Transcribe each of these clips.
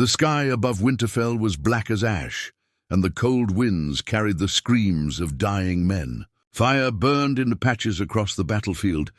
The sky above Winterfell was black as ash, and the cold winds carried the screams of dying men. Fire burned in patches across the battlefield,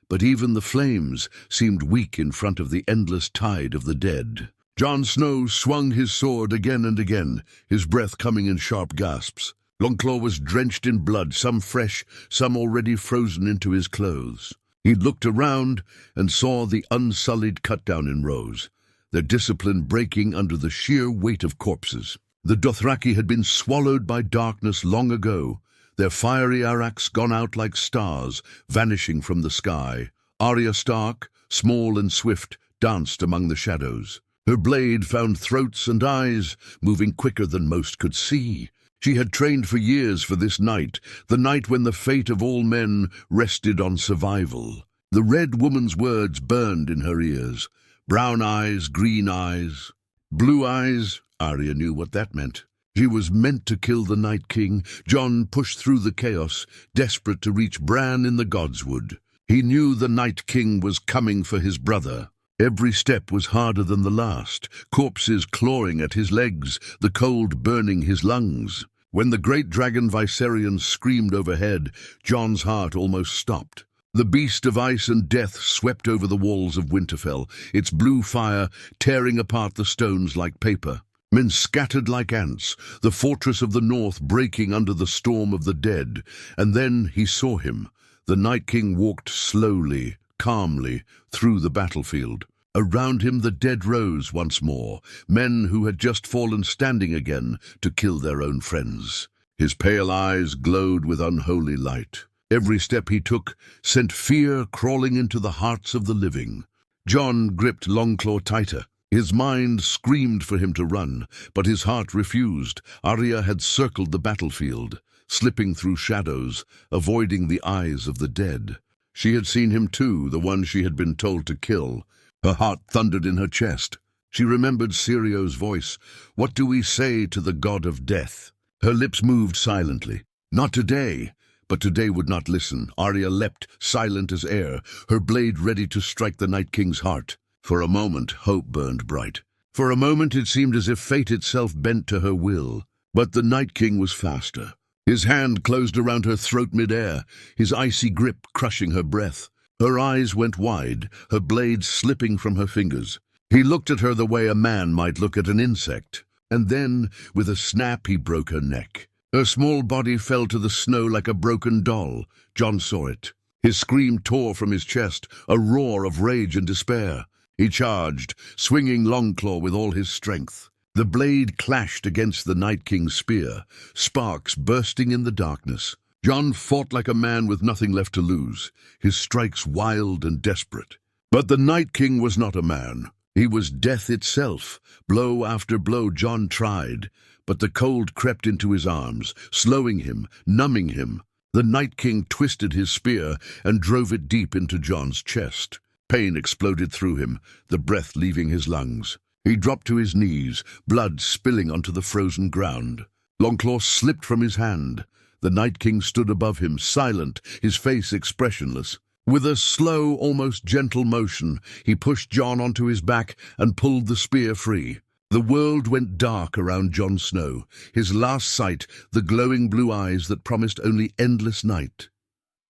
but even the flames seemed weak in front of the endless tide of the dead. Jon Snow swung his sword again and again, his breath coming in sharp gasps. Longclaw was drenched in blood, some fresh, some already frozen into his clothes. He looked around and saw the unsullied cut down in rows, their discipline breaking under the sheer weight of corpses. The Dothraki had been swallowed by darkness long ago, their fiery araks gone out like stars, vanishing from the sky. Arya Stark, small and swift, danced among the shadows. Her blade found throats and eyes, moving quicker than most could see. She had trained for years for this night, the night when the fate of all men rested on survival. The Red Woman's words burned in her ears. Brown eyes, green eyes, blue eyes. Arya knew what that meant. She was meant to kill the Night King. Jon pushed through the chaos, desperate to reach Bran in the Godswood. He knew the Night King was coming for his brother. Every step was harder than the last, corpses clawing at his legs, the cold burning his lungs. When the great dragon Viserion screamed overhead, Jon's heart almost stopped. The beast of ice and death swept over the walls of Winterfell, its blue fire tearing apart the stones like paper. Men scattered like ants, the fortress of the north breaking under the storm of the dead. And then he saw him. The Night King walked slowly, calmly, through the battlefield. Around him the dead rose once more, men who had just fallen standing again to kill their own friends. His pale eyes glowed with unholy light. Every step he took sent fear crawling into the hearts of the living. Jon gripped Longclaw tighter. His mind screamed for him to run, but his heart refused. Arya had circled the battlefield, slipping through shadows, avoiding the eyes of the dead. She had seen him too, the one she had been told to kill. Her heart thundered in her chest. She remembered Sirio's voice. "What do we say to the god of death?" Her lips moved silently. Not today. But today would not listen. Arya leapt, silent as air, her blade ready to strike the Night King's heart. For a moment, hope burned bright. For a moment, it seemed as if fate itself bent to her will. But the Night King was faster. His hand closed around her throat mid-air, his icy grip crushing her breath. Her eyes went wide, her blade slipping from her fingers. He looked at her the way a man might look at an insect. And then, with a snap, he broke her neck. Her small body fell to the snow like a broken doll. Jon saw it. His scream tore from his chest, a roar of rage and despair. He charged, swinging Longclaw with all his strength. The blade clashed against the Night King's spear, sparks bursting in the darkness. Jon fought like a man with nothing left to lose, his strikes wild and desperate. But the Night King was not a man. He was death itself. Blow after blow Jon tried, but the cold crept into his arms, slowing him, numbing him. The Night King twisted his spear and drove it deep into Jon's chest. Pain exploded through him, the breath leaving his lungs. He dropped to his knees, blood spilling onto the frozen ground. Longclaw slipped from his hand. The Night King stood above him, silent, his face expressionless. With a slow, almost gentle motion, he pushed Jon onto his back and pulled the spear free. The world went dark around Jon Snow, his last sight, the glowing blue eyes that promised only endless night.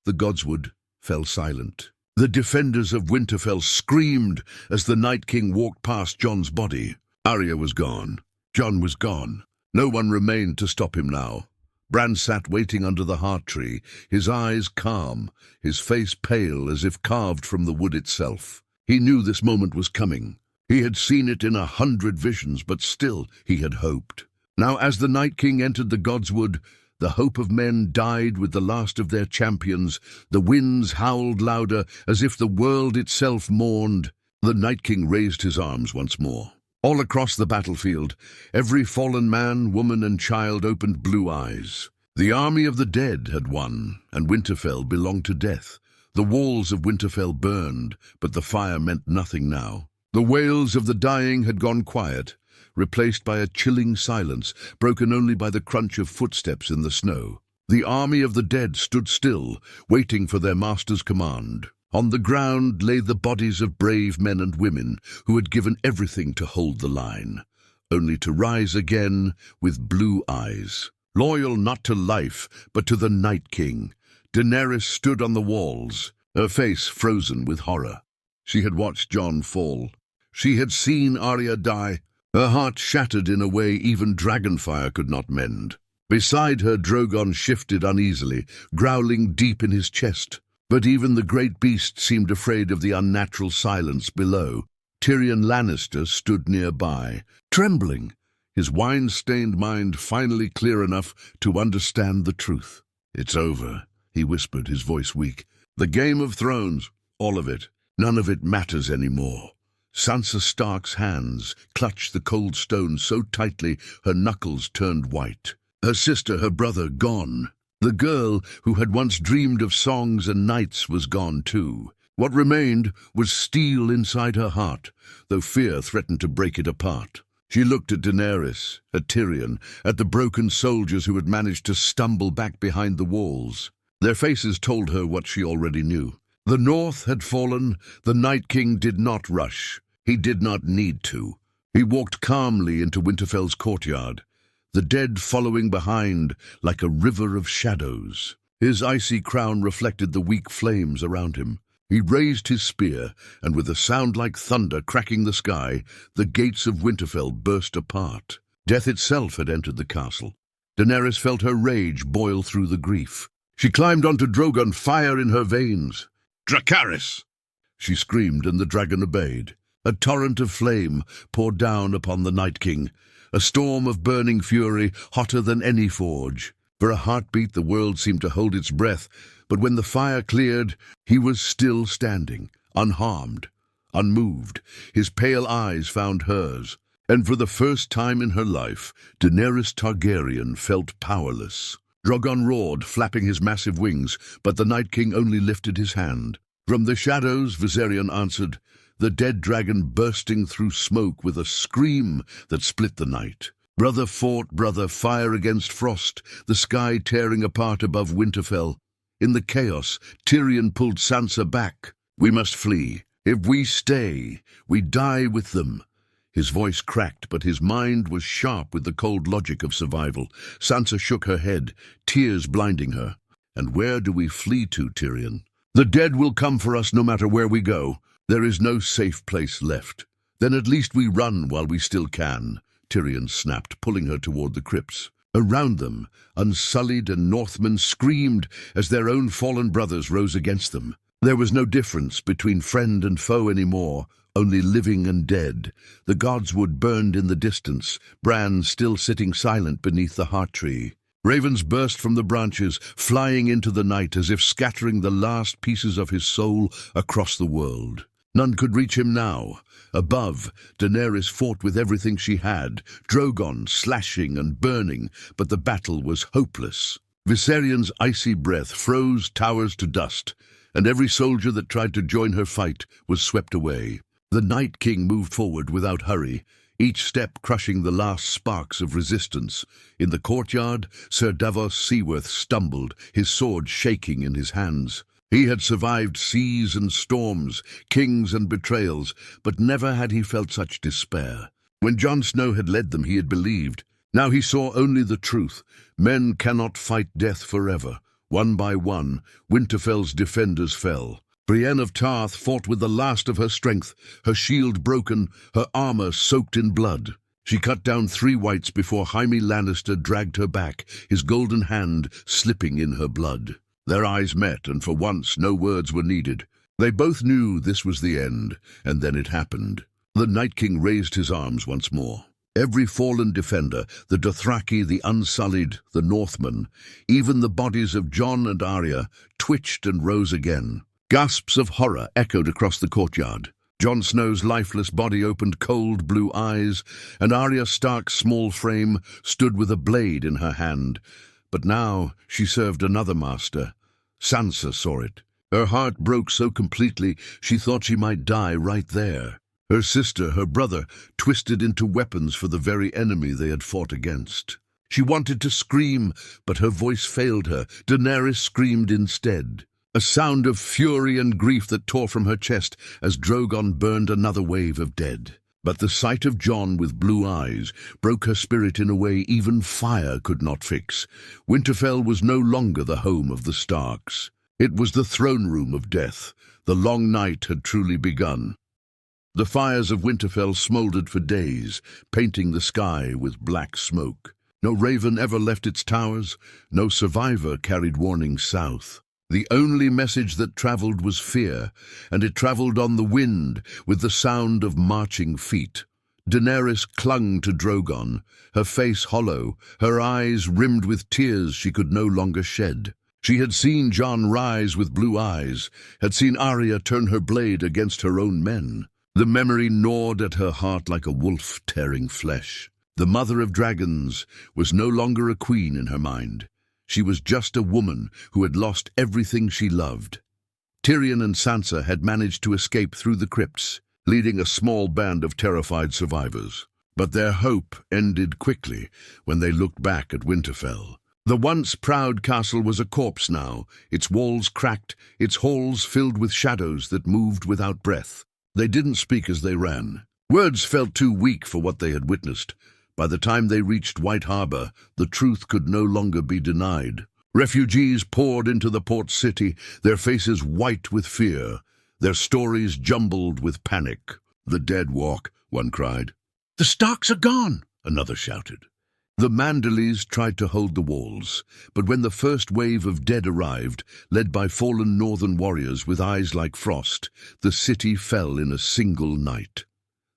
The Godswood fell silent. The defenders of Winterfell screamed as the Night King walked past Jon's body. Arya was gone. Jon was gone. No one remained to stop him now. Bran sat waiting under the heart tree, his eyes calm, his face pale as if carved from the wood itself. He knew this moment was coming. He had seen it in 100 visions, but still he had hoped. Now as the Night King entered the Godswood, the hope of men died with the last of their champions. The winds howled louder, as if the world itself mourned. The Night King raised his arms once more. All across the battlefield, every fallen man, woman, and child opened blue eyes. The army of the dead had won, and Winterfell belonged to death. The walls of Winterfell burned, but the fire meant nothing now. The wails of the dying had gone quiet, replaced by a chilling silence, broken only by the crunch of footsteps in the snow. The army of the dead stood still, waiting for their master's command. On the ground lay the bodies of brave men and women who had given everything to hold the line. only to rise again with blue eyes. Loyal not to life, but to the Night King, Daenerys stood on the walls, her face frozen with horror. She had watched Jon fall. She had seen Arya die, her heart shattered in a way even dragonfire could not mend. Beside her, Drogon shifted uneasily, growling deep in his chest. But even the great beast seemed afraid of the unnatural silence below. Tyrion Lannister stood nearby, trembling, his wine-stained mind finally clear enough to understand the truth. "It's over," he whispered, his voice weak. "The Game of Thrones, all of it, none of it matters anymore." Sansa Stark's hands clutched the cold stone so tightly her knuckles turned white. Her sister, her brother, gone. The girl who had once dreamed of songs and nights was gone too. What remained was steel inside her heart, though fear threatened to break it apart. She looked at Daenerys, at Tyrion, at the broken soldiers who had managed to stumble back behind the walls. Their faces told her what she already knew. The North had fallen. The Night King did not rush. He did not need to. He walked calmly into Winterfell's courtyard, the dead following behind like a river of shadows. His icy crown reflected the weak flames around him. He raised his spear, and with a sound like thunder cracking the sky, the gates of Winterfell burst apart. Death itself had entered the castle. Daenerys felt her rage boil through the grief. She climbed onto Drogon, fire in her veins. "Dracarys!" she screamed, and the dragon obeyed. A torrent of flame poured down upon the Night King, a storm of burning fury, hotter than any forge. For a heartbeat, the world seemed to hold its breath, but when the fire cleared, he was still standing, unharmed, unmoved. His pale eyes found hers, and for the first time in her life, Daenerys Targaryen felt powerless. Drogon roared, flapping his massive wings, but the Night King only lifted his hand. From the shadows, Viserion answered, the dead dragon bursting through smoke with a scream that split the night. Brother fought brother, fire against frost, the sky tearing apart above Winterfell. In the chaos, Tyrion pulled Sansa back. "We must flee. If we stay, we die with them." His voice cracked, but his mind was sharp with the cold logic of survival. Sansa shook her head, tears blinding her. "And where do we flee to, Tyrion? The dead will come for us no matter where we go. There is no safe place left." "Then at least we run while we still can," Tyrion snapped, pulling her toward the crypts. Around them, Unsullied and Northmen screamed as their own fallen brothers rose against them. There was no difference between friend and foe anymore, only living and dead. The godswood burned in the distance, Bran still sitting silent beneath the heart tree. Ravens burst from the branches, flying into the night as if scattering the last pieces of his soul across the world. None could reach him now. Above, Daenerys fought with everything she had, Drogon slashing and burning, but the battle was hopeless. Viserion's icy breath froze towers to dust, and every soldier that tried to join her fight was swept away. The Night King moved forward without hurry, each step crushing the last sparks of resistance. In the courtyard, Sir Davos Seaworth stumbled, his sword shaking in his hands. He had survived seas and storms, kings and betrayals, but never had he felt such despair. When Jon Snow had led them, he had believed. Now he saw only the truth. Men cannot fight death forever. One by one, Winterfell's defenders fell. Brienne of Tarth fought with the last of her strength, her shield broken, her armor soaked in blood. She cut down 3 wights before Jaime Lannister dragged her back, his golden hand slipping in her blood. Their eyes met, and for once no words were needed. They both knew this was the end, and then it happened. The Night King raised his arms once more. Every fallen defender, the Dothraki, the Unsullied, the Northmen, even the bodies of Jon and Arya, twitched and rose again. Gasps of horror echoed across the courtyard. Jon Snow's lifeless body opened cold blue eyes, and Arya Stark's small frame stood with a blade in her hand. But now she served another master. Sansa saw it. Her heart broke so completely she thought she might die right there. Her sister, her brother, twisted into weapons for the very enemy they had fought against. She wanted to scream, but her voice failed her. Daenerys screamed instead. A sound of fury and grief that tore from her chest as Drogon burned another wave of dead. But the sight of Jon with blue eyes broke her spirit in a way even fire could not fix. Winterfell was no longer the home of the Starks. It was the throne room of death. The long night had truly begun. The fires of Winterfell smoldered for days, painting the sky with black smoke. No raven ever left its towers, no survivor carried warning south. The only message that traveled was fear, and it traveled on the wind with the sound of marching feet. Daenerys clung to Drogon, her face hollow, her eyes rimmed with tears she could no longer shed. She had seen Jon rise with blue eyes, had seen Arya turn her blade against her own men. The memory gnawed at her heart like a wolf tearing flesh. The mother of dragons was no longer a queen in her mind. She was just a woman who had lost everything she loved. Tyrion and Sansa had managed to escape through the crypts, leading a small band of terrified survivors. But their hope ended quickly when they looked back at Winterfell. The once proud castle was a corpse now, its walls cracked, its halls filled with shadows that moved without breath. They didn't speak as they ran. Words felt too weak for what they had witnessed. By the time they reached White Harbor, the truth could no longer be denied. Refugees poured into the port city, their faces white with fear, their stories jumbled with panic. "The dead walk," one cried. "The Starks are gone," another shouted. The Manderleys tried to hold the walls, but when the first wave of dead arrived, led by fallen northern warriors with eyes like frost, the city fell in a single night.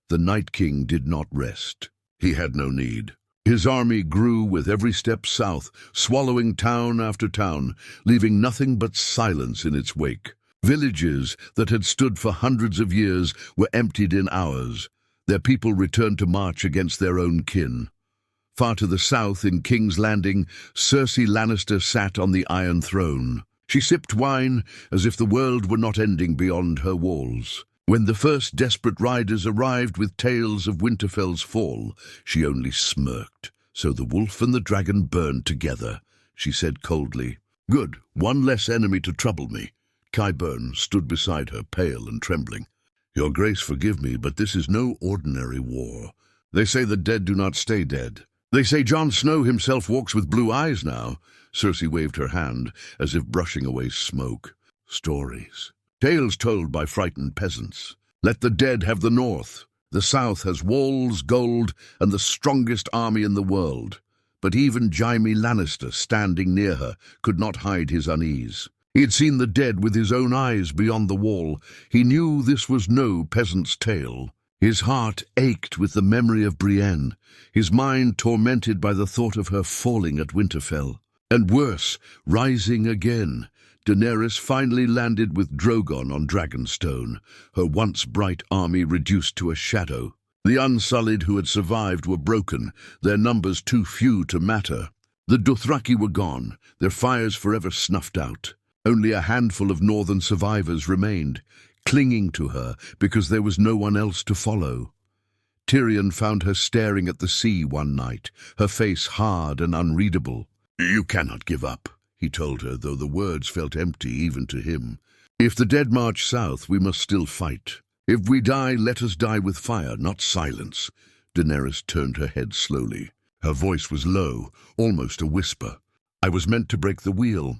The Night King did not rest. He had no need. His army grew with every step south, swallowing town after town, leaving nothing but silence in its wake. Villages that had stood for hundreds of years were emptied in hours. Their people returned to march against their own kin. Far to the south, in King's Landing, Cersei Lannister sat on the Iron Throne. She sipped wine as if the world were not ending beyond her walls. When the first desperate riders arrived with tales of Winterfell's fall, she only smirked. "So the wolf and the dragon burned together," she said coldly. "Good, one less enemy to trouble me." Qyburn stood beside her, pale and trembling. "Your Grace, forgive me, but this is no ordinary war. They say the dead do not stay dead. They say Jon Snow himself walks with blue eyes now." Cersei waved her hand, as if brushing away smoke. "Stories. Tales told by frightened peasants. Let the dead have the north. The south has walls, gold, and the strongest army in the world." But even Jaime Lannister, standing near her, could not hide his unease. He had seen the dead with his own eyes beyond the wall. He knew this was no peasant's tale. His heart ached with the memory of Brienne, his mind tormented by the thought of her falling at Winterfell. And worse, rising again. Daenerys finally landed with Drogon on Dragonstone, her once bright army reduced to a shadow. The Unsullied who had survived were broken, their numbers too few to matter. The Dothraki were gone, their fires forever snuffed out. Only a handful of northern survivors remained, clinging to her because there was no one else to follow. Tyrion found her staring at the sea one night, her face hard and unreadable. "You cannot give up," he told her, though the words felt empty even to him. "If the dead march south, we must still fight. If we die, let us die with fire, not silence." Daenerys turned her head slowly. Her voice was low, almost a whisper. "I was meant to break the wheel,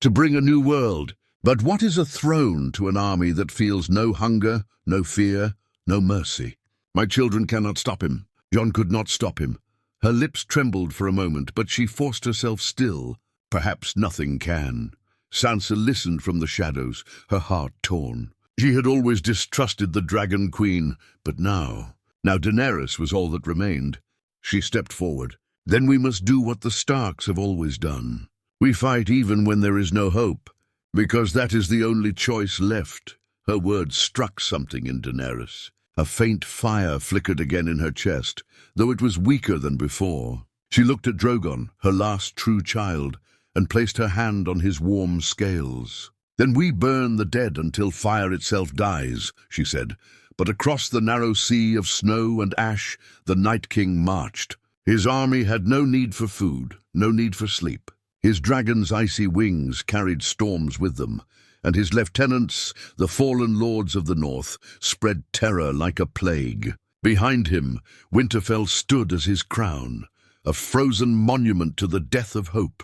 to bring a new world. But what is a throne to an army that feels no hunger, no fear, no mercy? My children cannot stop him." Jon could not stop him. Her lips trembled for a moment, but she forced herself still. Perhaps nothing can. Sansa listened from the shadows, her heart torn. She had always distrusted the Dragon Queen, but now Daenerys was all that remained. She stepped forward. "Then we must do what the Starks have always done. We fight even when there is no hope, because that is the only choice left." Her words struck something in Daenerys. A faint fire flickered again in her chest, though it was weaker than before. She looked at Drogon, her last true child, and placed her hand on his warm scales. "Then we burn the dead until fire itself dies," she said. But across the narrow sea of snow and ash, the Night King marched. His army had no need for food, no need for sleep. His dragon's icy wings carried storms with them, and his lieutenants, the fallen lords of the north, spread terror like a plague. Behind him, Winterfell stood as his crown, a frozen monument to the death of hope.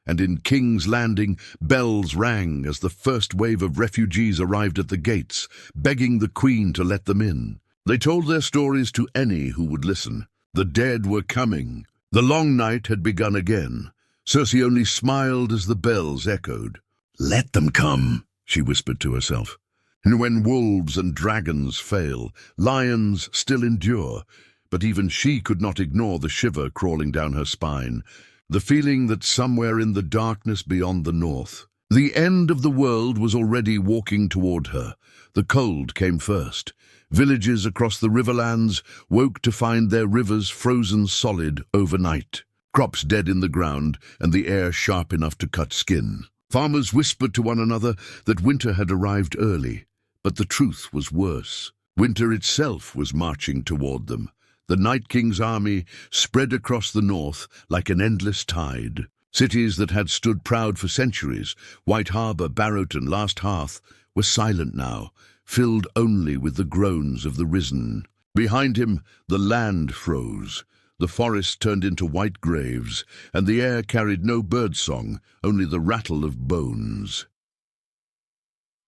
And in King's Landing, bells rang as the first wave of refugees arrived at the gates, begging the Queen to let them in. They told their stories to any who would listen. The dead were coming. The long night had begun again. Cersei only smiled as the bells echoed. "Let them come," she whispered to herself. And when wolves and dragons fail, lions still endure. But even she could not ignore the shiver crawling down her spine, the feeling that somewhere in the darkness beyond the north, the end of the world was already walking toward her. The cold came first. Villages across the riverlands woke to find their rivers frozen solid overnight, crops dead in the ground and the air sharp enough to cut skin. Farmers whispered to one another that winter had arrived early, but the truth was worse. Winter itself was marching toward them. The Night King's army spread across the north like an endless tide. Cities that had stood proud for centuries, White Harbor, Barrowton, Last Hearth, were silent now, filled only with the groans of the risen. Behind him, the land froze. The forest turned into white graves, and the air carried no birdsong, only the rattle of bones.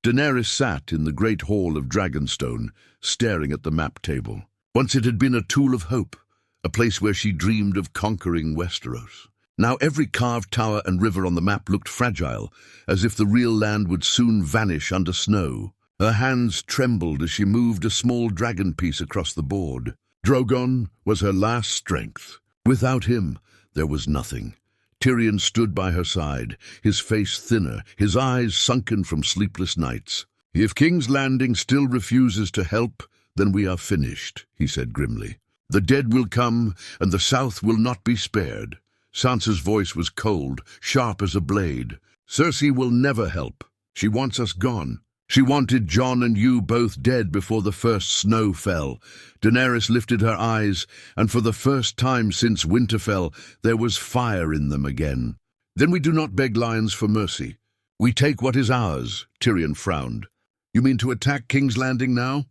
Daenerys sat in the great hall of Dragonstone, staring at the map table. Once it had been a tool of hope, a place where she dreamed of conquering Westeros. Now every carved tower and river on the map looked fragile, as if the real land would soon vanish under snow. Her hands trembled as she moved a small dragon piece across the board. Drogon was her last strength. Without him, there was nothing. Tyrion stood by her side, his face thinner, his eyes sunken from sleepless nights. "If King's Landing still refuses to help, then we are finished," he said grimly. "The dead will come, and the South will not be spared." Sansa's voice was cold, sharp as a blade. "Cersei will never help. She wants us gone. She wanted Jon and you both dead before the first snow fell." Daenerys lifted her eyes, and for the first time since Winterfell, there was fire in them again. "Then we do not beg lions for mercy. We take what is ours," Tyrion frowned. "You mean to attack King's Landing now?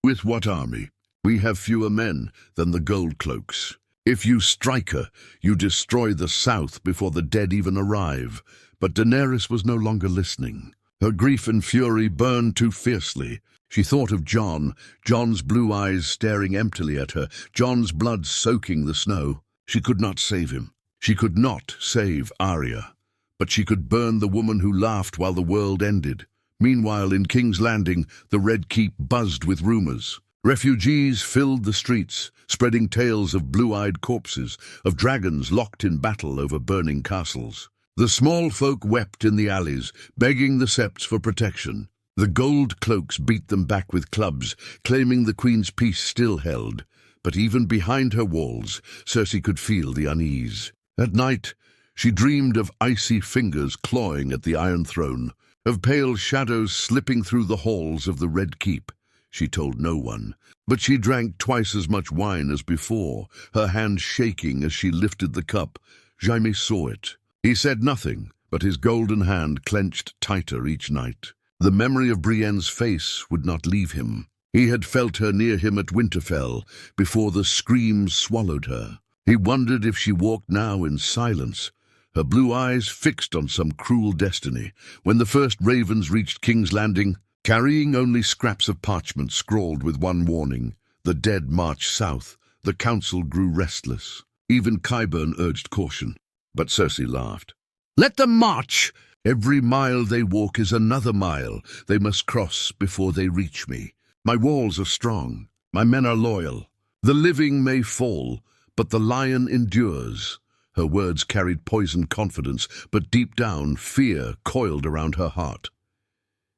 With what army? We have fewer men than the Gold Cloaks. If you strike her, you destroy the South before the dead even arrive." But Daenerys was no longer listening. Her grief and fury burned too fiercely. She thought of Jon, Jon's blue eyes staring emptily at her, Jon's blood soaking the snow. She could not save him. She could not save Arya. But she could burn the woman who laughed while the world ended. Meanwhile, in King's Landing, the Red Keep buzzed with rumors. Refugees filled the streets, spreading tales of blue-eyed corpses, of dragons locked in battle over burning castles. The small folk wept in the alleys, begging the septs for protection. The Gold Cloaks beat them back with clubs, claiming the Queen's peace still held. But even behind her walls, Cersei could feel the unease. At night, she dreamed of icy fingers clawing at the Iron Throne, of pale shadows slipping through the halls of the Red Keep. She told no one, but she drank twice as much wine as before, her hand shaking as she lifted the cup. Jaime saw it. He said nothing, but his golden hand clenched tighter each night. The memory of Brienne's face would not leave him. He had felt her near him at Winterfell, before the screams swallowed her. He wondered if she walked now in silence, her blue eyes fixed on some cruel destiny. When the first ravens reached King's Landing, carrying only scraps of parchment scrawled with one warning, the dead marched south. The council grew restless. Even Qyburn urged caution. But Cersei laughed. "Let them march! Every mile they walk is another mile they must cross before they reach me. My walls are strong. My men are loyal. The living may fall, but the lion endures." Her words carried poisoned confidence, but deep down, fear coiled around her heart.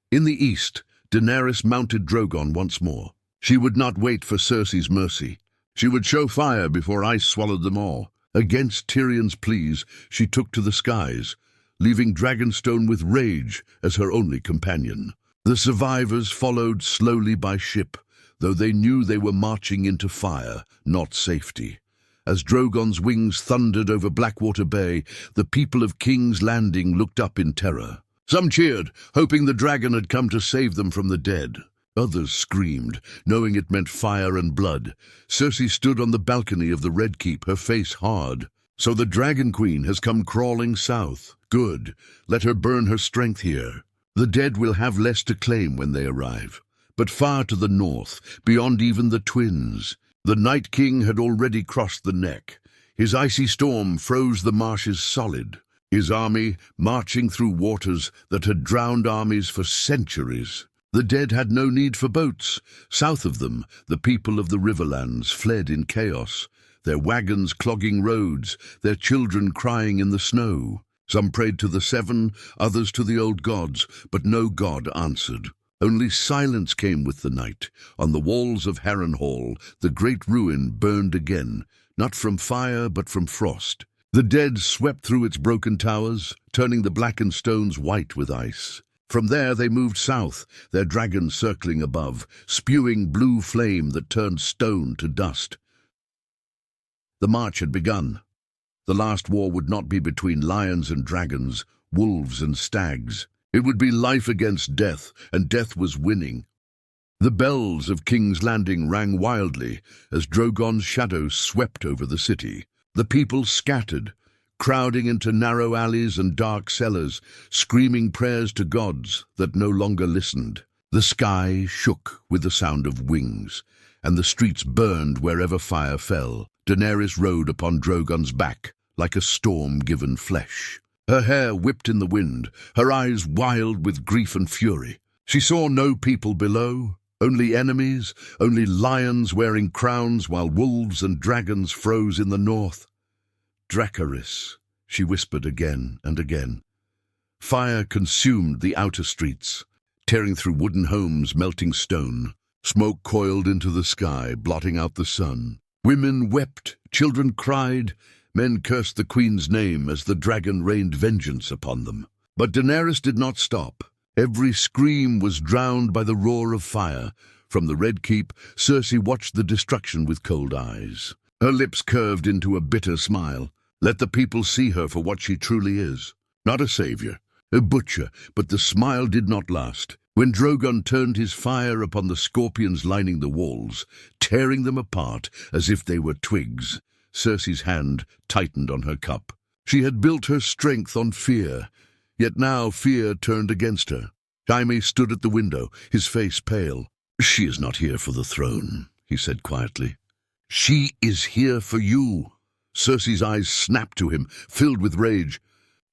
In the east, Daenerys mounted Drogon once more. She would not wait for Cersei's mercy. She would show fire before ice swallowed them all. Against Tyrion's pleas, she took to the skies, leaving Dragonstone with Rage as her only companion. The survivors followed slowly by ship, though they knew they were marching into fire, not safety. As Drogon's wings thundered over Blackwater Bay, the people of King's Landing looked up in terror. Some cheered, hoping the dragon had come to save them from the dead. Others screamed, knowing it meant fire and blood. Cersei stood on the balcony of the Red Keep, her face hard. So the Dragon Queen has come crawling south. Good. Let her burn her strength here. The dead will have less to claim when they arrive. But far to the north, beyond even the twins, the Night King had already crossed the neck. His icy storm froze the marshes solid. His army marching through waters that had drowned armies for centuries. The dead had no need for boats. South of them, the people of the riverlands fled in chaos, their wagons clogging roads, their children crying in the snow. Some prayed to the Seven, others to the old gods, but no god answered. Only silence came with the night. On the walls of Harrenhal, the great ruin burned again, not from fire but from frost. The dead swept through its broken towers, turning the blackened stones white with ice. From there they moved south, their dragons circling above, spewing blue flame that turned stone to dust. The march had begun. The last war would not be between lions and dragons, wolves and stags. It would be life against death, and death was winning. The bells of King's Landing rang wildly as Drogon's shadow swept over the city. The people scattered, crowding into narrow alleys and dark cellars, screaming prayers to gods that no longer listened. The sky shook with the sound of wings, and the streets burned wherever fire fell. Daenerys rode upon Drogon's back like a storm-given flesh. Her hair whipped in the wind, her eyes wild with grief and fury. She saw no people below, only enemies, only lions wearing crowns while wolves and dragons froze in the north. Dracarys, she whispered again and again. Fire consumed the outer streets, tearing through wooden homes, melting stone. Smoke coiled into the sky, blotting out the sun. Women wept, children cried, men cursed the queen's name as the dragon rained vengeance upon them. But Daenerys did not stop. Every scream was drowned by the roar of fire. From the Red Keep, Cersei watched the destruction with cold eyes. Her lips curved into a bitter smile. Let the people see her for what she truly is. Not a savior, a butcher, but the smile did not last. When Drogon turned his fire upon the scorpions lining the walls, tearing them apart as if they were twigs, Cersei's hand tightened on her cup. She had built her strength on fear, yet now fear turned against her. Jaime stood at the window, his face pale. "She is not here for the throne," he said quietly. "She is here for you." Cersei's eyes snapped to him, filled with rage.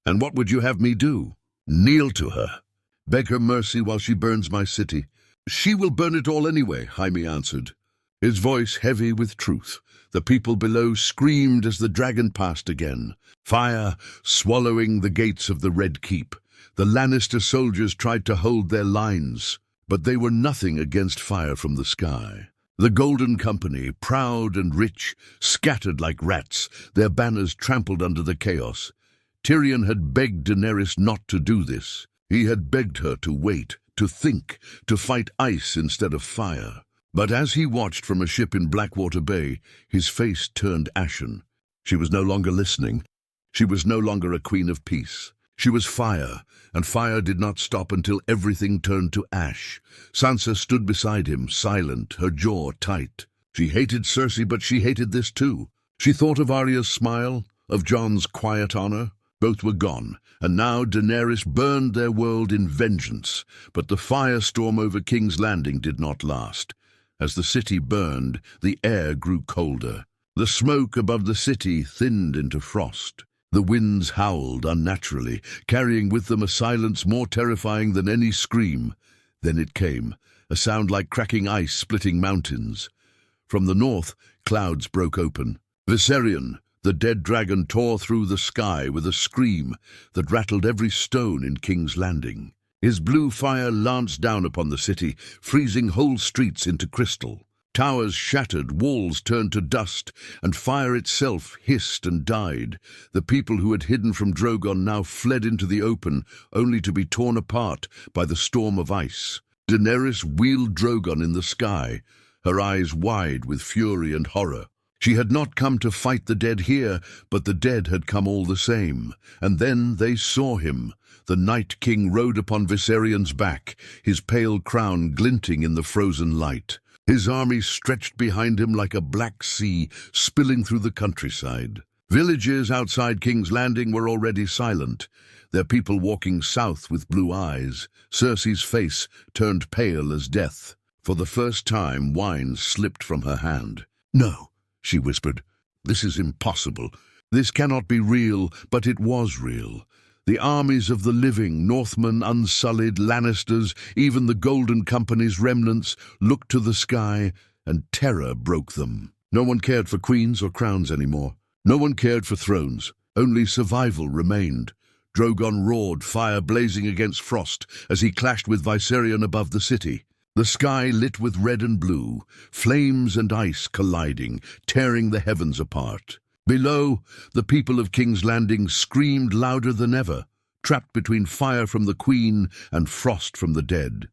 "And what would you have me do? Kneel to her? Beg her mercy while she burns my city?" "She will burn it all anyway," Jaime answered, his voice heavy with truth. The people below screamed as the dragon passed again, fire swallowing the gates of the Red Keep. The Lannister soldiers tried to hold their lines, but they were nothing against fire from the sky. The Golden Company, proud and rich, scattered like rats, their banners trampled under the chaos. Tyrion had begged Daenerys not to do this. He had begged her to wait, to think, to fight ice instead of fire. But as he watched from a ship in Blackwater Bay, his face turned ashen. She was no longer listening. She was no longer a queen of peace. She was fire, and fire did not stop until everything turned to ash. Sansa stood beside him, silent, her jaw tight. She hated Cersei, but she hated this too. She thought of Arya's smile, of Jon's quiet honor. Both were gone, and now Daenerys burned their world in vengeance. But the firestorm over King's Landing did not last. As the city burned, the air grew colder. The smoke above the city thinned into frost. The winds howled unnaturally, carrying with them a silence more terrifying than any scream. Then it came, a sound like cracking ice splitting mountains. From the north, clouds broke open. Viserion, the dead dragon, tore through the sky with a scream that rattled every stone in King's Landing. His blue fire lanced down upon the city, freezing whole streets into crystal. Towers shattered, walls turned to dust, and fire itself hissed and died. The people who had hidden from Drogon now fled into the open, only to be torn apart by the storm of ice. Daenerys wheeled Drogon in the sky, her eyes wide with fury and horror. She had not come to fight the dead here, but the dead had come all the same. And then they saw him. The Night King rode upon Viserion's back, his pale crown glinting in the frozen light. His army stretched behind him like a black sea spilling through the countryside. Villages outside King's Landing were already silent, their people walking south with blue eyes. Cersei's face turned pale as death. For the first time, wine slipped from her hand. "No," she whispered. "This is impossible. This cannot be real," but it was real. The armies of the living, Northmen, Unsullied, Lannisters, even the Golden Company's remnants, looked to the sky, and terror broke them. No one cared for queens or crowns anymore. No one cared for thrones. Only survival remained. Drogon roared, fire blazing against frost, as he clashed with Viserion above the city. The sky lit with red and blue, flames and ice colliding, tearing the heavens apart. Below, the people of King's Landing screamed louder than ever, trapped between fire from the Queen and frost from the dead.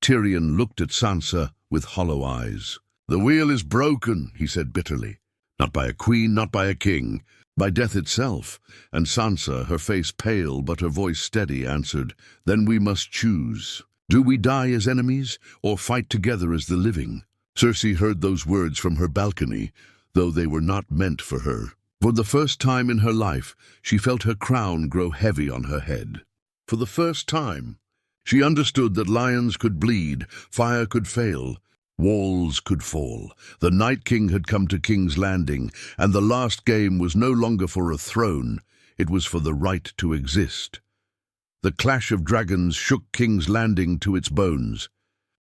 Tyrion looked at Sansa with hollow eyes. "The wheel is broken," he said bitterly. "Not by a queen, not by a king, by death itself." And Sansa, her face pale but her voice steady, answered, "Then we must choose. Do we die as enemies, or fight together as the living?" Cersei heard those words from her balcony, though they were not meant for her. For the first time in her life, she felt her crown grow heavy on her head. For the first time, she understood that lions could bleed, fire could fail, walls could fall. The Night King had come to King's Landing, and the last game was no longer for a throne, it was for the right to exist. The clash of dragons shook King's Landing to its bones.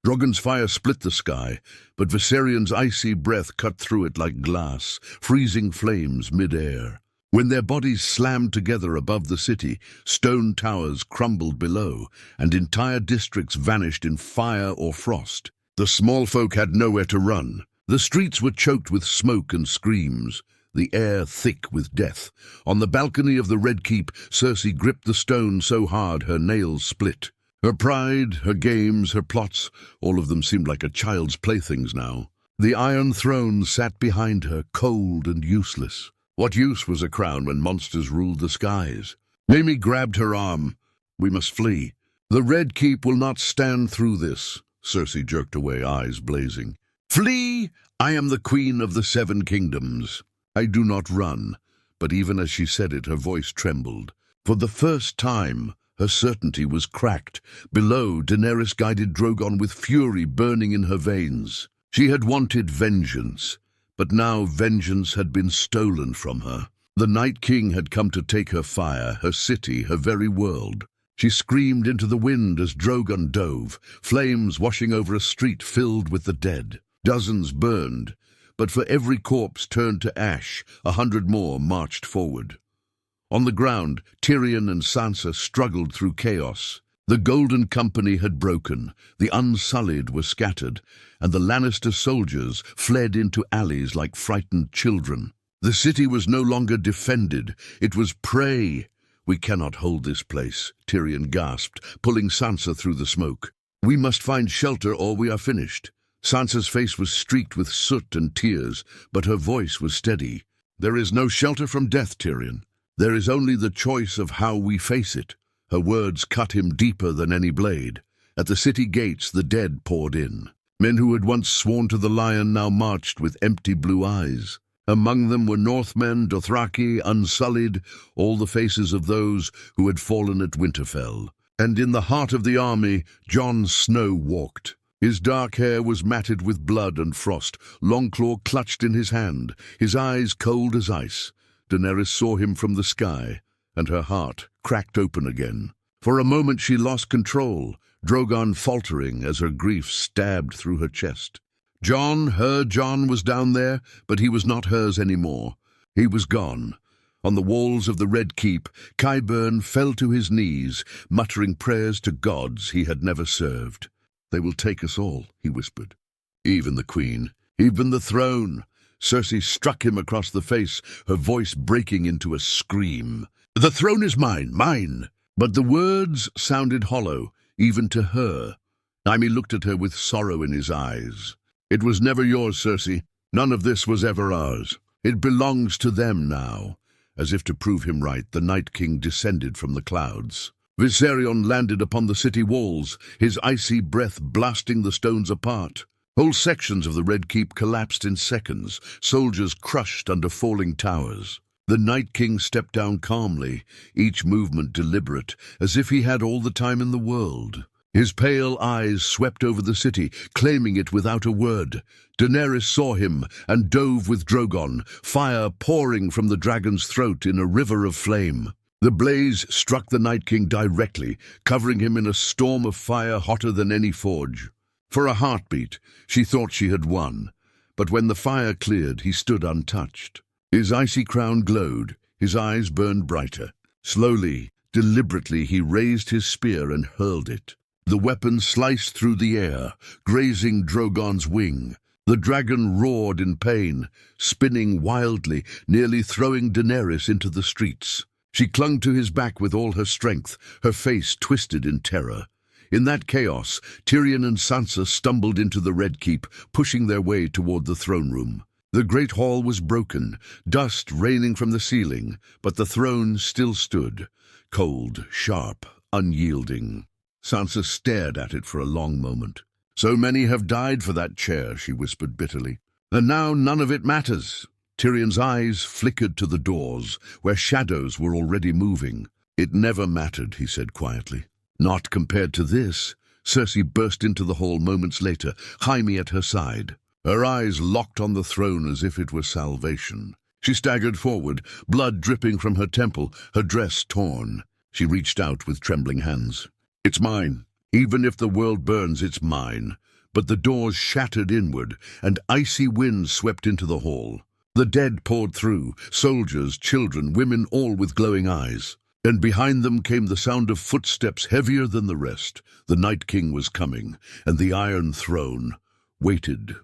Drogon's fire split the sky, but Viserion's icy breath cut through it like glass, freezing flames mid-air. When their bodies slammed together above the city, stone towers crumbled below, and entire districts vanished in fire or frost. The small folk had nowhere to run. The streets were choked with smoke and screams, the air thick with death. On the balcony of the Red Keep, Cersei gripped the stone so hard her nails split. Her pride, her games, her plots, all of them seemed like a child's playthings now. The Iron Throne sat behind her, cold and useless. What use was a crown when monsters ruled the skies? Jaime grabbed her arm. "We must flee. The Red Keep will not stand through this." Cersei jerked away, eyes blazing. "Flee! I am the Queen of the Seven Kingdoms. I do not run." But even as she said it, her voice trembled. For the first time, her certainty was cracked. Below, Daenerys guided Drogon with fury burning in her veins. She had wanted vengeance, but now vengeance had been stolen from her. The Night King had come to take her fire, her city, her very world. She screamed into the wind as Drogon dove, flames washing over a street filled with the dead. Dozens burned, but for every corpse turned to ash, 100 more marched forward. On the ground, Tyrion and Sansa struggled through chaos. The Golden Company had broken, the Unsullied were scattered, and the Lannister soldiers fled into alleys like frightened children. The city was no longer defended, it was prey. "We cannot hold this place," Tyrion gasped, pulling Sansa through the smoke. "We must find shelter or we are finished." Sansa's face was streaked with soot and tears, but her voice was steady. "There is no shelter from death, Tyrion. There is only the choice of how we face it." Her words cut him deeper than any blade. At the city gates, the dead poured in. Men who had once sworn to the Lion now marched with empty blue eyes. Among them were Northmen, Dothraki, Unsullied, all the faces of those who had fallen at Winterfell. And in the heart of the army, Jon Snow walked. His dark hair was matted with blood and frost, Longclaw clutched in his hand, his eyes cold as ice. Daenerys saw him from the sky, and her heart cracked open again. For a moment she lost control, Drogon faltering as her grief stabbed through her chest. Her Jon was down there, but he was not hers anymore. He was gone. On the walls of the Red Keep, Qyburn fell to his knees, muttering prayers to gods he had never served. "They will take us all," he whispered. "Even the Queen, even the throne." Cersei struck him across the face, her voice breaking into a scream. "The throne is mine, mine!" But the words sounded hollow, even to her. Jaime looked at her with sorrow in his eyes. "It was never yours, Cersei. None of this was ever ours. It belongs to them now." As if to prove him right, the Night King descended from the clouds. Viserion landed upon the city walls, his icy breath blasting the stones apart. Whole sections of the Red Keep collapsed in seconds, soldiers crushed under falling towers. The Night King stepped down calmly, each movement deliberate, as if he had all the time in the world. His pale eyes swept over the city, claiming it without a word. Daenerys saw him and dove with Drogon, fire pouring from the dragon's throat in a river of flame. The blaze struck the Night King directly, covering him in a storm of fire hotter than any forge. For a heartbeat, she thought she had won, but when the fire cleared, he stood untouched. His icy crown glowed, his eyes burned brighter. Slowly, deliberately, he raised his spear and hurled it. The weapon sliced through the air, grazing Drogon's wing. The dragon roared in pain, spinning wildly, nearly throwing Daenerys into the streets. She clung to his back with all her strength, her face twisted in terror. In that chaos, Tyrion and Sansa stumbled into the Red Keep, pushing their way toward the throne room. The great hall was broken, dust raining from the ceiling, but the throne still stood, cold, sharp, unyielding. Sansa stared at it for a long moment. "So many have died for that chair," she whispered bitterly. "And now none of it matters." Tyrion's eyes flickered to the doors, where shadows were already moving. "It never mattered," he said quietly. "Not compared to this." Cersei burst into the hall moments later, Jaime at her side. Her eyes locked on the throne as if it were salvation. She staggered forward, blood dripping from her temple, her dress torn. She reached out with trembling hands. "It's mine. Even if the world burns, it's mine." But the doors shattered inward, and icy winds swept into the hall. The dead poured through, soldiers, children, women, all with glowing eyes. And behind them came the sound of footsteps heavier than the rest. The Night King was coming, and the Iron Throne waited.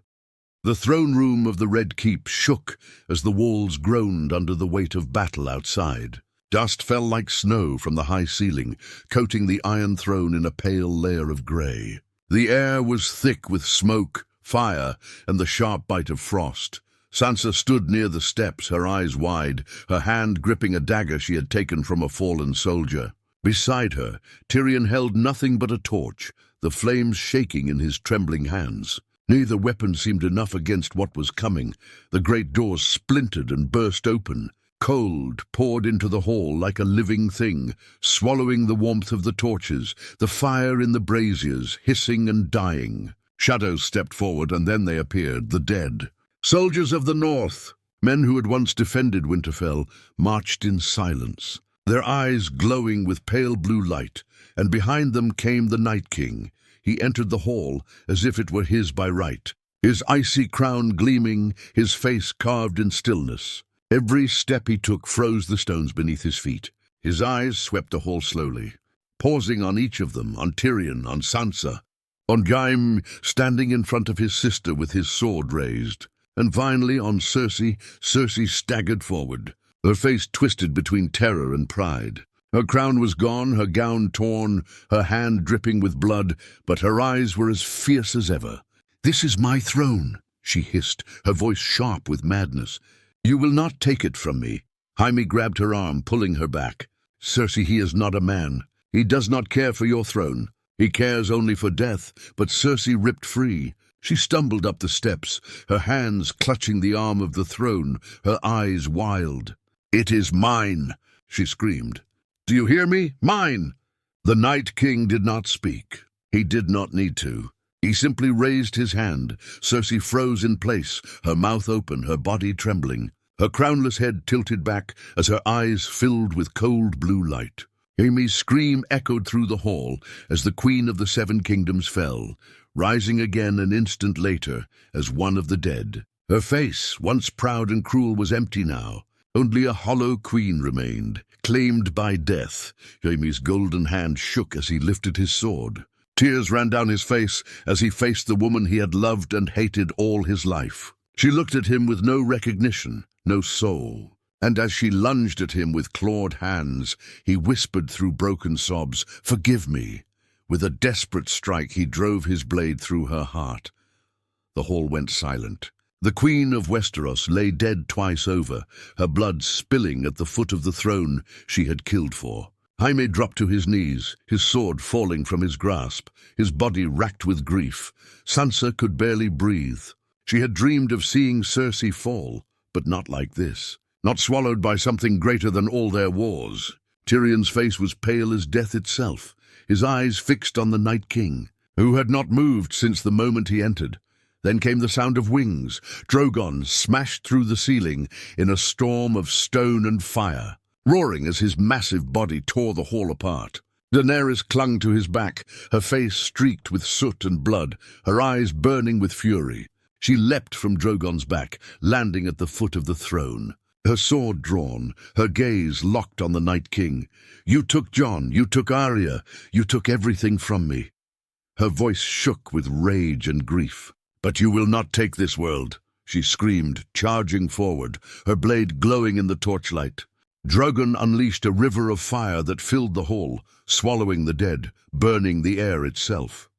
The throne room of the Red Keep shook as the walls groaned under the weight of battle outside. Dust fell like snow from the high ceiling, coating the Iron Throne in a pale layer of grey. The air was thick with smoke, fire, and the sharp bite of frost. Sansa stood near the steps, her eyes wide, her hand gripping a dagger she had taken from a fallen soldier. Beside her, Tyrion held nothing but a torch, the flames shaking in his trembling hands. Neither weapon seemed enough against what was coming. The great doors splintered and burst open. Cold poured into the hall like a living thing, swallowing the warmth of the torches, the fire in the braziers, hissing and dying. Shadows stepped forward, and then they appeared, the dead. Soldiers of the North, men who had once defended Winterfell, marched in silence, their eyes glowing with pale blue light, and behind them came the Night King. He entered the hall as if it were his by right, his icy crown gleaming, his face carved in stillness. Every step he took froze the stones beneath his feet. His eyes swept the hall slowly, pausing on each of them, on Tyrion, on Sansa, on Jaime standing in front of his sister with his sword raised. And finally, on Cersei, Cersei staggered forward, her face twisted between terror and pride. Her crown was gone, her gown torn, her hand dripping with blood, but her eyes were as fierce as ever. "This is my throne," she hissed, her voice sharp with madness. "You will not take it from me." Jaime grabbed her arm, pulling her back. "Cersei, he is not a man. He does not care for your throne. He cares only for death." But Cersei ripped free. She stumbled up the steps, her hands clutching the arm of the throne, her eyes wild. "It is mine," she screamed. "Do you hear me? Mine!" The Night King did not speak. He did not need to. He simply raised his hand. Cersei froze in place, her mouth open, her body trembling. Her crownless head tilted back as her eyes filled with cold blue light. Jaime's scream echoed through the hall as the Queen of the Seven Kingdoms fell, rising again an instant later as one of the dead. Her face, once proud and cruel, was empty now. Only a hollow queen remained, claimed by death. Jaime's golden hand shook as he lifted his sword. Tears ran down his face as he faced the woman he had loved and hated all his life. She looked at him with no recognition, no soul. And as she lunged at him with clawed hands, he whispered through broken sobs, "Forgive me." With a desperate strike, he drove his blade through her heart. The hall went silent. The Queen of Westeros lay dead twice over, her blood spilling at the foot of the throne she had killed for. Jaime dropped to his knees, his sword falling from his grasp, his body racked with grief. Sansa could barely breathe. She had dreamed of seeing Cersei fall, but not like this. Not swallowed by something greater than all their wars. Tyrion's face was pale as death itself, his eyes fixed on the Night King, who had not moved since the moment he entered. Then came the sound of wings. Drogon smashed through the ceiling in a storm of stone and fire, roaring as his massive body tore the hall apart. Daenerys clung to his back, her face streaked with soot and blood, her eyes burning with fury. She leapt from Drogon's back, landing at the foot of the throne. Her sword drawn, her gaze locked on the Night King. "You took Jon, you took Arya, you took everything from me." Her voice shook with rage and grief. "But you will not take this world," she screamed, charging forward, her blade glowing in the torchlight. Drogon unleashed a river of fire that filled the hall, swallowing the dead, burning the air itself.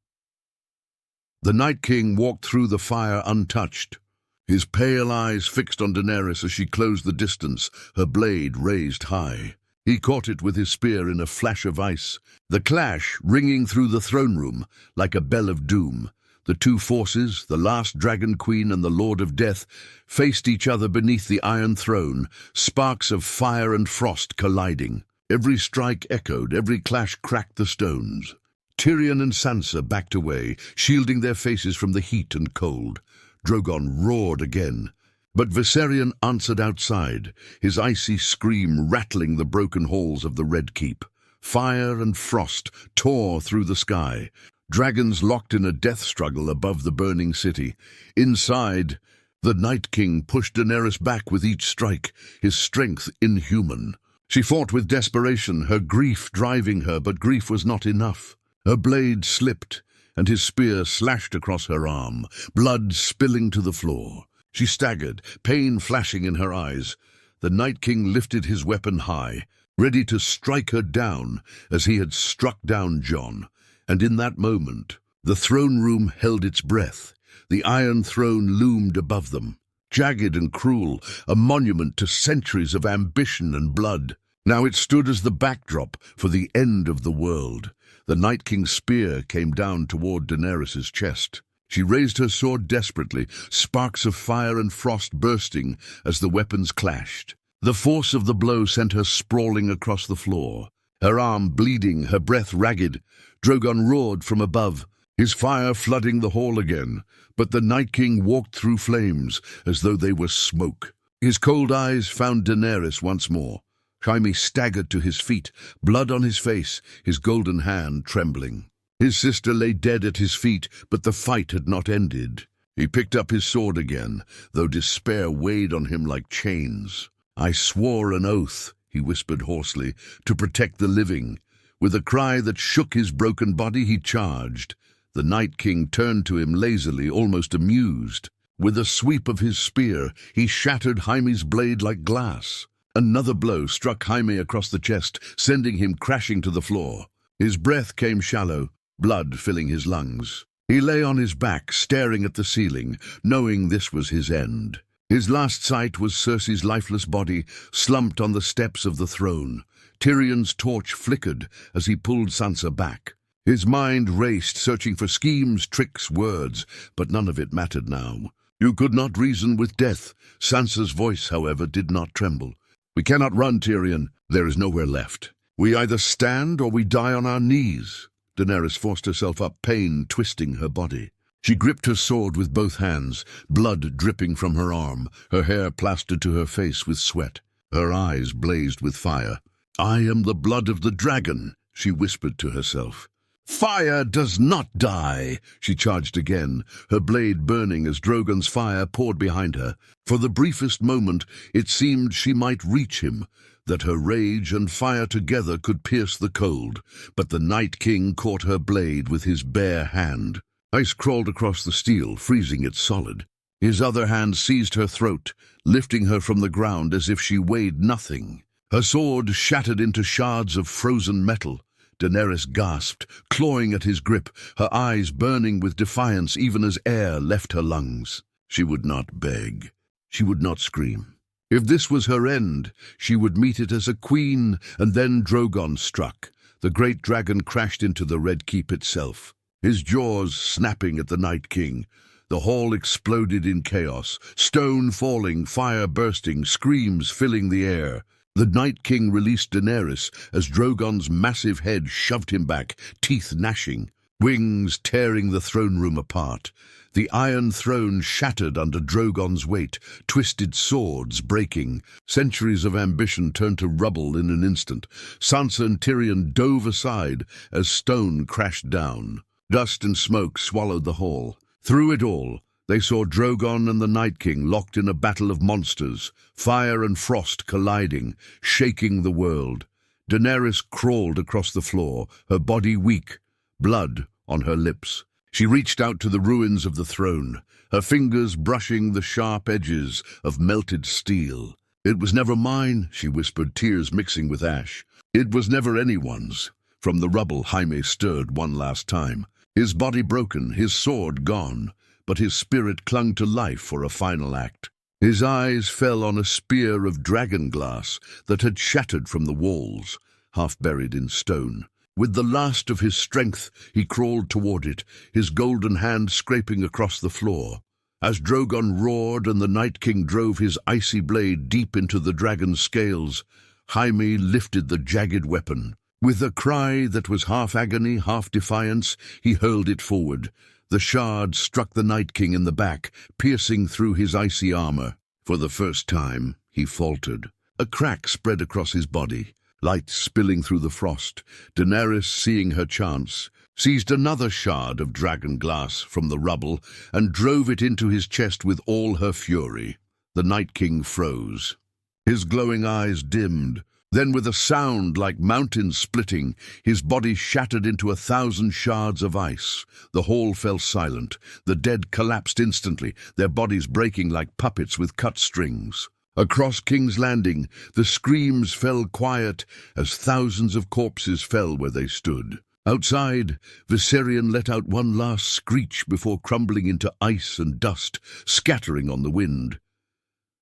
The Night King walked through the fire untouched, his pale eyes fixed on Daenerys as she closed the distance, her blade raised high. He caught it with his spear in a flash of ice, the clash ringing through the throne room like a bell of doom. The two forces, the last Dragon Queen and the Lord of Death, faced each other beneath the Iron Throne, sparks of fire and frost colliding. Every strike echoed, every clash cracked the stones. Tyrion and Sansa backed away, shielding their faces from the heat and cold. Drogon roared again, but Viserion answered outside, his icy scream rattling the broken halls of the Red Keep. Fire and frost tore through the sky. Dragons locked in a death struggle above the burning city. Inside, the Night King pushed Daenerys back with each strike, his strength inhuman. She fought with desperation, her grief driving her, but grief was not enough. Her blade slipped, and his spear slashed across her arm, blood spilling to the floor. She staggered, pain flashing in her eyes. The Night King lifted his weapon high, ready to strike her down as he had struck down Jon. And in that moment, the throne room held its breath. The Iron Throne loomed above them, jagged and cruel, a monument to centuries of ambition and blood. Now it stood as the backdrop for the end of the world. The Night King's spear came down toward Daenerys' chest. She raised her sword desperately, sparks of fire and frost bursting as the weapons clashed. The force of the blow sent her sprawling across the floor, her arm bleeding, her breath ragged. Drogon roared from above, his fire flooding the hall again, but the Night King walked through flames as though they were smoke. His cold eyes found Daenerys once more. Jaime staggered to his feet, blood on his face, his golden hand trembling. His sister lay dead at his feet, but the fight had not ended. He picked up his sword again, though despair weighed on him like chains. "I swore an oath," he whispered hoarsely, "to protect the living." With a cry that shook his broken body, he charged. The Night King turned to him lazily, almost amused. With a sweep of his spear, he shattered Jaime's blade like glass. Another blow struck Jaime across the chest, sending him crashing to the floor. His breath came shallow, blood filling his lungs. He lay on his back, staring at the ceiling, knowing this was his end. His last sight was Cersei's lifeless body, slumped on the steps of the throne. Tyrion's torch flickered as he pulled Sansa back. His mind raced, searching for schemes, tricks, words, but none of it mattered now. "You could not reason with death." Sansa's voice, however, did not tremble. "We cannot run, Tyrion. There is nowhere left. We either stand or we die on our knees." Daenerys forced herself up, pain twisting her body. She gripped her sword with both hands, blood dripping from her arm, her hair plastered to her face with sweat. Her eyes blazed with fire. "I am the blood of the dragon," she whispered to herself. "Fire does not die," she charged again, her blade burning as Drogon's fire poured behind her. For the briefest moment, it seemed she might reach him, that her rage and fire together could pierce the cold. But the Night King caught her blade with his bare hand. Ice crawled across the steel, freezing it solid. His other hand seized her throat, lifting her from the ground as if she weighed nothing. Her sword shattered into shards of frozen metal. Daenerys gasped, clawing at his grip, her eyes burning with defiance even as air left her lungs. She would not beg. She would not scream. If this was her end, she would meet it as a queen, and then Drogon struck. The great dragon crashed into the Red Keep itself, his jaws snapping at the Night King. The hall exploded in chaos, stone falling, fire bursting, screams filling the air. The Night King released Daenerys as Drogon's massive head shoved him back, teeth gnashing, wings tearing the throne room apart. The Iron Throne shattered under Drogon's weight, twisted swords breaking. Centuries of ambition turned to rubble in an instant. Sansa and Tyrion dove aside as stone crashed down. Dust and smoke swallowed the hall. Through it all, they saw Drogon and the Night King locked in a battle of monsters, fire and frost colliding, shaking the world. Daenerys crawled across the floor, her body weak, blood on her lips. She reached out to the ruins of the throne, her fingers brushing the sharp edges of melted steel. "It was never mine," she whispered, tears mixing with ash. "It was never anyone's." From the rubble, Jaime stirred one last time. His body broken, his sword gone, but his spirit clung to life for a final act. His eyes fell on a spear of dragon glass that had shattered from the walls, half buried in stone. With the last of his strength, he crawled toward it, his golden hand scraping across the floor. As Drogon roared and the Night King drove his icy blade deep into the dragon's scales, Jaime lifted the jagged weapon. With a cry that was half agony, half defiance, he hurled it forward. The shard struck the Night King in the back, piercing through his icy armor. For the first time, he faltered. A crack spread across his body, light spilling through the frost. Daenerys, seeing her chance, seized another shard of dragon glass from the rubble and drove it into his chest with all her fury. The Night King froze. His glowing eyes dimmed. Then, with a sound like mountains splitting, his body shattered into 1,000 shards of ice. The hall fell silent. The dead collapsed instantly, their bodies breaking like puppets with cut strings. Across King's Landing, the screams fell quiet as thousands of corpses fell where they stood. Outside, Viserion let out one last screech before crumbling into ice and dust, scattering on the wind.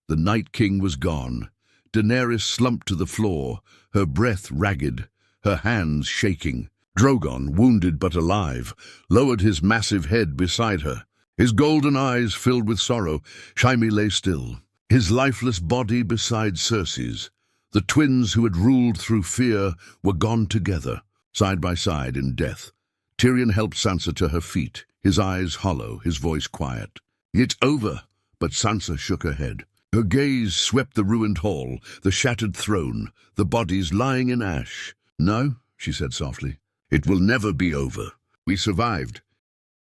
The Night King was gone. Daenerys slumped to the floor, her breath ragged, her hands shaking. Drogon, wounded but alive, lowered his massive head beside her. His golden eyes filled with sorrow, Jaime lay still, his lifeless body beside Cersei's. The twins who had ruled through fear were gone together, side by side in death. Tyrion helped Sansa to her feet, his eyes hollow, his voice quiet. "It's over," but Sansa shook her head. Her gaze swept the ruined hall, the shattered throne, the bodies lying in ash. "No," she said softly, "it will never be over. We survived.